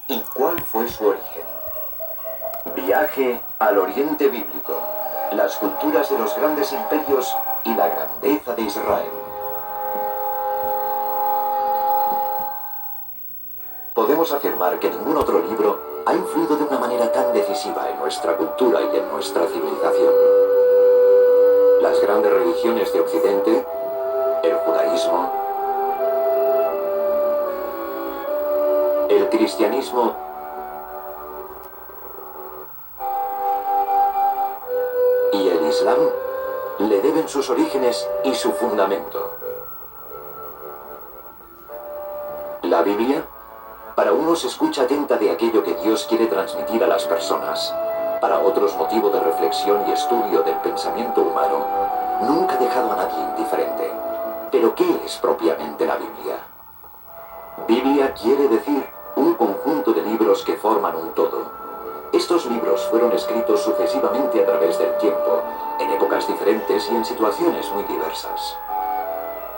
¿Y cuál fue su origen? Viaje al Oriente Bíblico, las culturas de los grandes imperios y la grandeza de Israel. Podemos afirmar que ningún otro libro ha influido de una manera tan decisiva en nuestra cultura y en nuestra civilización. Las grandes religiones de Occidente, el judaísmo, el cristianismo y el islam le deben sus orígenes y su fundamento. La Biblia, para unos escucha atenta de aquello que Dios quiere transmitir a las personas, para otros motivo de reflexión y estudio del pensamiento humano, nunca ha dejado a nadie indiferente. Pero ¿qué es propiamente la Biblia? Biblia quiere decir un conjunto de libros que forman un todo. Estos libros fueron escritos sucesivamente a través del tiempo, en épocas diferentes y en situaciones muy diversas.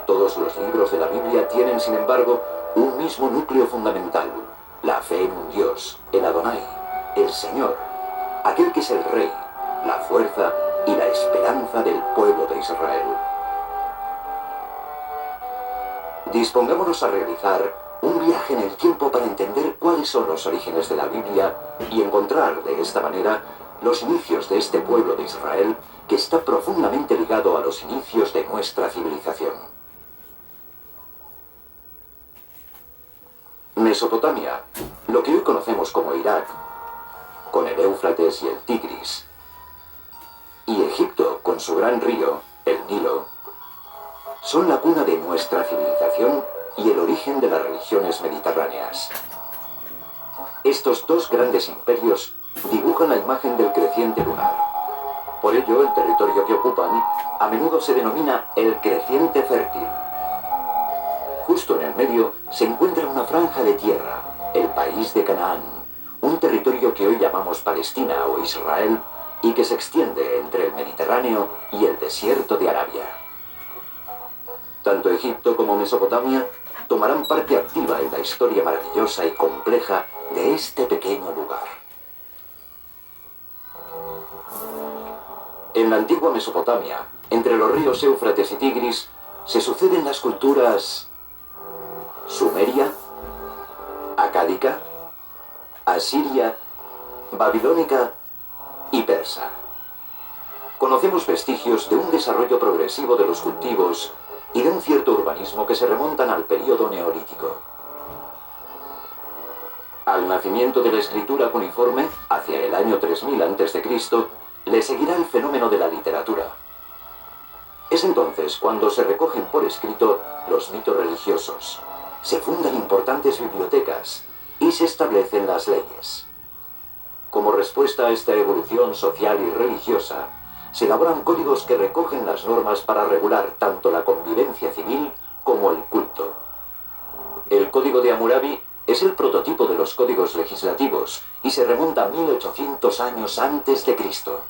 Todos los libros de la Biblia tienen, sin embargo, un mismo núcleo fundamental: la fe en un Dios, el Adonai, el Señor, aquel que es el Rey, la fuerza y la esperanza del pueblo de Israel. Dispongámonos a realizar un viaje en el tiempo para entender cuáles son los orígenes de la Biblia y encontrar de esta manera los inicios de este pueblo de Israel, que está profundamente ligado a los inicios de nuestra civilización. Mesopotamia, lo que hoy conocemos como Irak, con el Éufrates y el Tigris, y Egipto con su gran río, el Nilo, son la cuna de nuestra civilización y el origen de las religiones mediterráneas. Estos dos grandes imperios dibujan la imagen del creciente lunar. Por ello, el territorio que ocupan a menudo se denomina el creciente fértil. Justo en el medio se encuentra una franja de tierra, el país de Canaán, un territorio que hoy llamamos Palestina o Israel y que se extiende entre el Mediterráneo y el desierto de Arabia. Tanto Egipto como Mesopotamia tomarán parte activa en la historia maravillosa y compleja de este pequeño lugar. En la antigua Mesopotamia, entre los ríos Éufrates y Tigris, se suceden las culturas sumeria, acádica, asiria, babilónica y persa. Conocemos vestigios de un desarrollo progresivo de los cultivos y de un cierto urbanismo que se remontan al período neolítico. Al nacimiento de la escritura cuneiforme, hacia el año 3000 a.C., le seguirá el fenómeno de la literatura. Es entonces cuando se recogen por escrito los mitos religiosos, se fundan importantes bibliotecas y se establecen las leyes. Como respuesta a esta evolución social y religiosa, se elaboran códigos que recogen las normas para regular tanto la convivencia civil como el culto. El Código de Hammurabi es el prototipo de los códigos legislativos y se remonta a 1800 años antes de Cristo.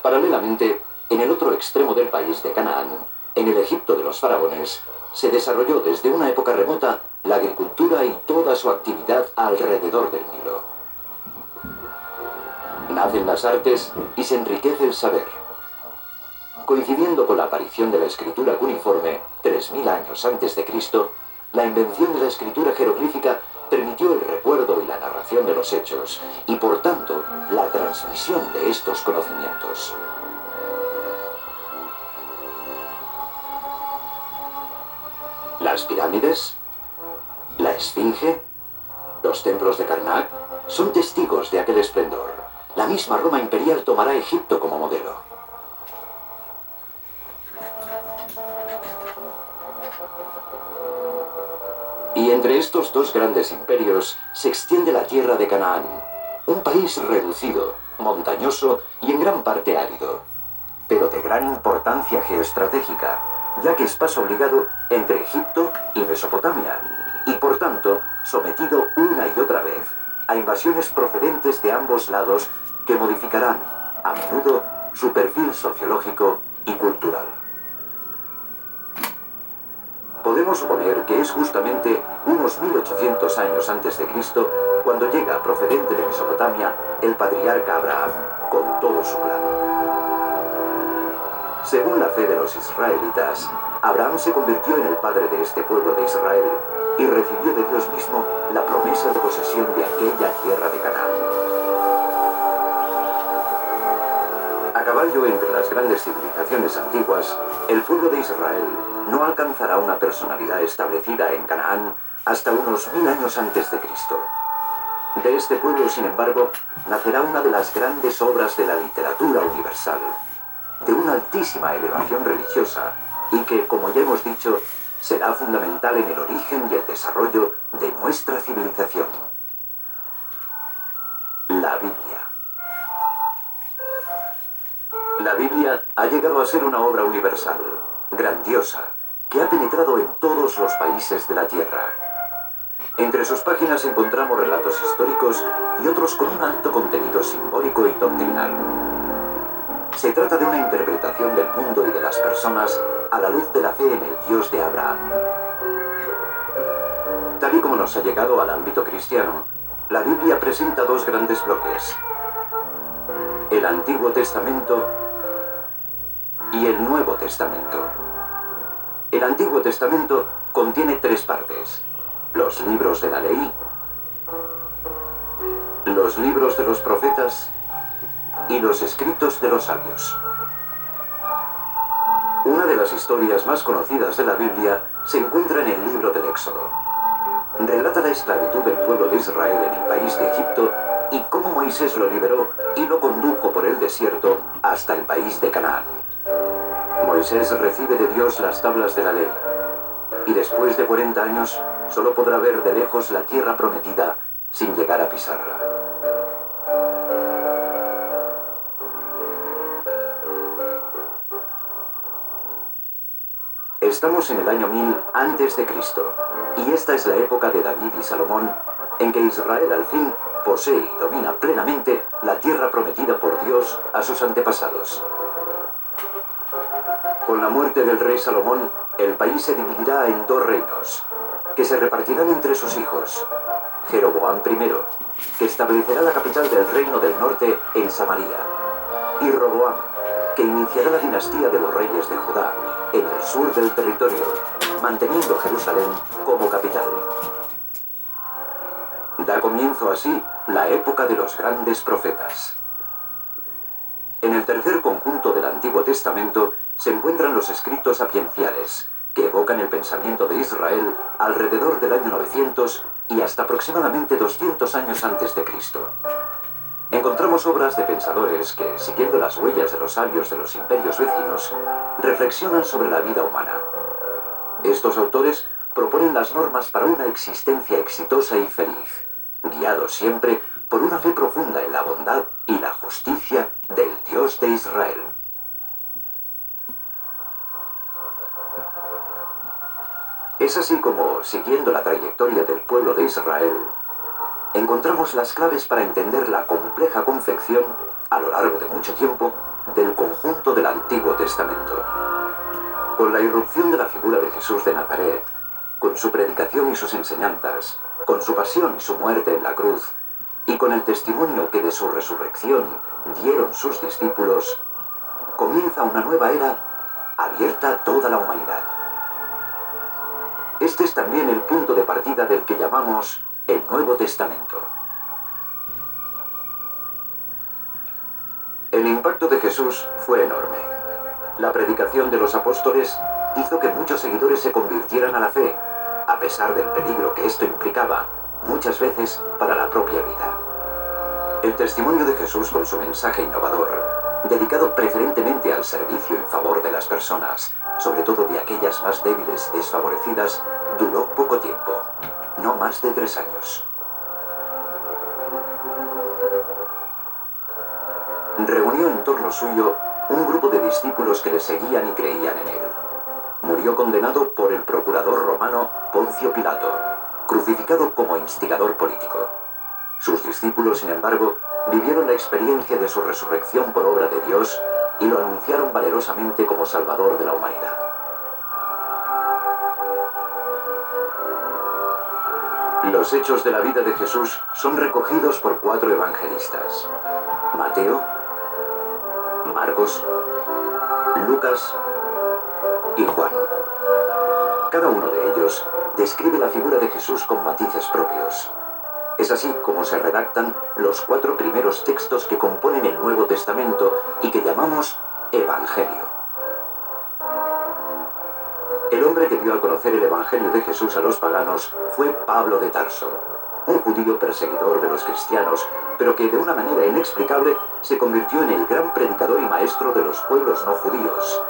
Paralelamente, en el otro extremo del país de Canaán, en el Egipto de los faraones, se desarrolló desde una época remota la agricultura y toda su actividad alrededor del Nilo. Nacen las artes y se enriquece el saber. Coincidiendo con la aparición de la escritura cuneiforme, 3000 años antes de Cristo, la invención de la escritura jeroglífica permitió el recuerdo y la narración de los hechos, y por tanto, la transmisión de estos conocimientos. Las pirámides, la Esfinge, los templos de Karnak son testigos de aquel esplendor. La misma Roma imperial tomará Egipto como modelo. Y entre estos dos grandes imperios se extiende la tierra de Canaán, un país reducido, montañoso y en gran parte árido, pero de gran importancia geoestratégica, ya que es paso obligado entre Egipto y Mesopotamia, y por tanto sometido una y otra vez a invasiones procedentes de ambos lados que modificarán, a menudo, su perfil sociológico y cultural. Podemos suponer que es justamente unos 1800 años antes de Cristo cuando llega procedente de Mesopotamia el patriarca Abraham con todo su clan. Según la fe de los israelitas, Abraham se convirtió en el padre de este pueblo de Israel y recibió de Dios mismo la promesa de posesión de aquella tierra de Canaán. A caballo entre las grandes civilizaciones antiguas, el pueblo de Israel no alcanzará una personalidad establecida en Canaán hasta unos 1000 años antes de Cristo. De este pueblo, sin embargo, nacerá una de las grandes obras de la literatura universal, de una altísima elevación religiosa y que, como ya hemos dicho, será fundamental en el origen y el desarrollo de nuestra civilización. La Biblia. La Biblia ha llegado a ser una obra universal, grandiosa, que ha penetrado en todos los países de la Tierra. Entre sus páginas encontramos relatos históricos y otros con un alto contenido simbólico y doctrinal. Se trata de una interpretación del mundo y de las personas a la luz de la fe en el Dios de Abraham. Tal y como nos ha llegado al ámbito cristiano, la Biblia presenta dos grandes bloques: el Antiguo Testamento y el Nuevo Testamento. El Antiguo Testamento contiene tres partes: los libros de la ley, los libros de los profetas y los escritos de los sabios. Una de las historias más conocidas de la Biblia se encuentra en el libro del Éxodo. Relata la esclavitud del pueblo de Israel en el país de Egipto y cómo Moisés lo liberó y lo condujo por el desierto hasta el país de Canaán. Moisés recibe de Dios las tablas de la ley y después de 40 años solo podrá ver de lejos la tierra prometida sin llegar a pisarla. Estamos en el año 1000 antes de Cristo, y esta es la época de David y Salomón, en que Israel al fin posee y domina plenamente la tierra prometida por Dios a sus antepasados. Con la muerte del rey Salomón, el país se dividirá en dos reinos, que se repartirán entre sus hijos. Jeroboam I, que establecerá la capital del reino del norte en Samaria, y Roboam, que iniciará la dinastía de los reyes de Judá en el sur del territorio, manteniendo Jerusalén como capital. Da comienzo así la época de los grandes profetas. En el tercer conjunto del Antiguo Testamento se encuentran los escritos sapienciales, que evocan el pensamiento de Israel alrededor del año 900 y hasta aproximadamente 200 años antes de Cristo. Encontramos obras de pensadores que, siguiendo las huellas de los sabios de los imperios vecinos, reflexionan sobre la vida humana. Estos autores proponen las normas para una existencia exitosa y feliz, guiados siempre por una fe profunda en la bondad y la justicia del Dios de Israel. Es así como, siguiendo la trayectoria del pueblo de Israel, encontramos las claves para entender la compleja confección, a lo largo de mucho tiempo, del conjunto del Antiguo Testamento. Con la irrupción de la figura de Jesús de Nazaret, con su predicación y sus enseñanzas, con su pasión y su muerte en la cruz, y con el testimonio que de su resurrección dieron sus discípulos, comienza una nueva era abierta a toda la humanidad. Este es también el punto de partida del que llamamos el Nuevo Testamento. El impacto de Jesús fue enorme. La predicación de los apóstoles hizo que muchos seguidores se convirtieran a la fe, a pesar del peligro que esto implicaba, muchas veces para la propia vida. El testimonio de Jesús con su mensaje innovador, dedicado preferentemente al servicio en favor de las personas, sobre todo de aquellas más débiles y desfavorecidas, duró poco tiempo, no más de 3 años. Reunió en torno suyo un grupo de discípulos que le seguían y creían en él. Murió condenado por el procurador romano Poncio Pilato, crucificado como instigador político. Sus discípulos, sin embargo, vivieron la experiencia de su resurrección por obra de Dios y lo anunciaron valerosamente como Salvador de la humanidad. Los hechos de la vida de Jesús son recogidos por 4 evangelistas: Mateo, Marcos, Lucas y Juan. Cada uno de ellos describe la figura de Jesús con matices propios. Es así como se redactan los 4 primeros textos que componen el Nuevo Testamento y que llamamos Evangelio. El hombre que dio a conocer el Evangelio de Jesús a los paganos fue Pablo de Tarso, un judío perseguidor de los cristianos, pero que de una manera inexplicable se convirtió en el gran predicador y maestro de los pueblos no judíos,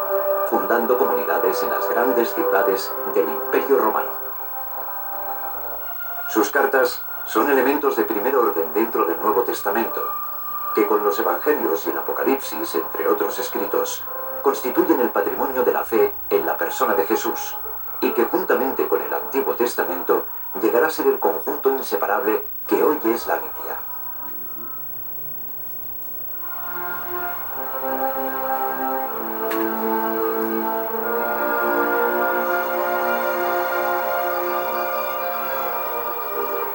fundando comunidades en las grandes ciudades del Imperio Romano. Sus cartas son elementos de primer orden dentro del Nuevo Testamento, que con los Evangelios y el Apocalipsis, entre otros escritos, constituyen el patrimonio de la fe en la persona de Jesús, y que juntamente con el Antiguo Testamento llegará a ser el conjunto inseparable que hoy es la Biblia.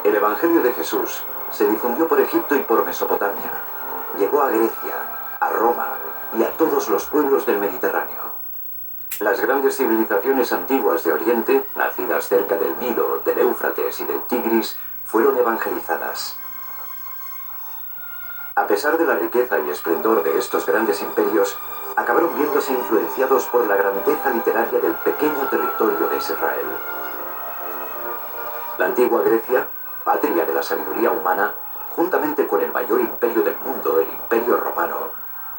El Evangelio de Jesús se difundió por Egipto y por Mesopotamia. Llegó a Grecia, a Roma y a todos los pueblos del Mediterráneo. Las grandes civilizaciones antiguas de Oriente, nacidas cerca del Nilo, del Éufrates y del Tigris, fueron evangelizadas. A pesar de la riqueza y esplendor de estos grandes imperios, acabaron viéndose influenciados por la grandeza literaria del pequeño territorio de Israel. La antigua Grecia, patria de la sabiduría humana, juntamente con el mayor imperio del mundo, el Imperio Romano,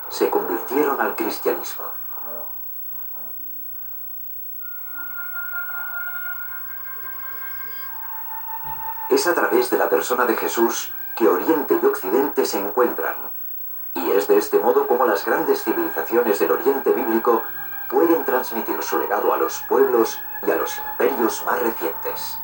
se convirtieron al cristianismo. Es a través de la persona de Jesús que Oriente y Occidente se encuentran, y es de este modo como las grandes civilizaciones del Oriente bíblico pueden transmitir su legado a los pueblos y a los imperios más recientes.